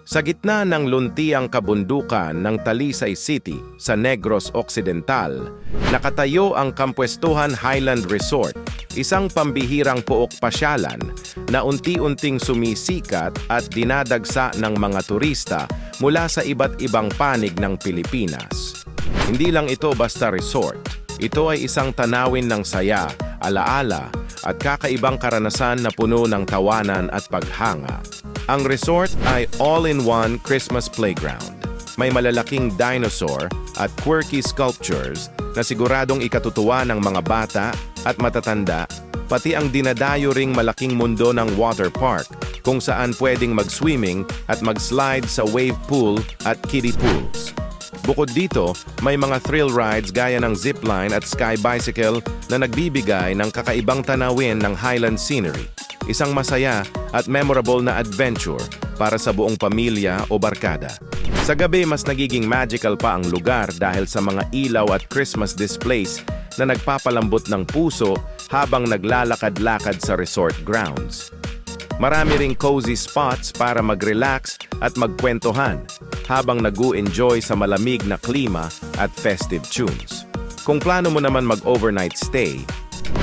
Sa gitna ng luntiang kabundukan ng Talisay City sa Negros Occidental, nakatayo ang Kampwestuhan Highland Resort, isang pambihirang pook pasyalan na unti-unting sumisikat at dinadagsa ng mga turista mula sa iba't ibang panig ng Pilipinas. Hindi lang ito basta resort, ito ay isang tanawin ng saya, alaala at kakaibang karanasan na puno ng tawanan at paghanga. Ang resort ay all-in-one Christmas playground. May malalaking dinosaur at quirky sculptures na siguradong ikatutuwa ng mga bata at matatanda, pati ang dinadayo ring malaking mundo ng water park kung saan pwedeng mag-swimming at mag-slide sa wave pool at kiddie pools. Bukod dito, may mga thrill rides gaya ng zipline at sky bicycle na nagbibigay ng kakaibang tanawin ng highland scenery. Isang masaya at memorable na adventure para sa buong pamilya o barkada. Sa gabi, mas nagiging magical pa ang lugar dahil sa mga ilaw at Christmas displays na nagpapalambot ng puso habang naglalakad-lakad sa resort grounds. Marami ring cozy spots para mag-relax at magkwentuhan habang nag-enjoy sa malamig na klima at festive tunes. Kung plano mo naman mag-overnight stay,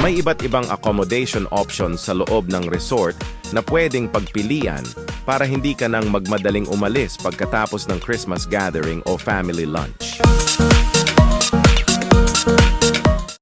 may iba't ibang accommodation options sa loob ng resort na pwedeng pagpilian para hindi ka nang magmadaling umalis pagkatapos ng Christmas gathering o family lunch.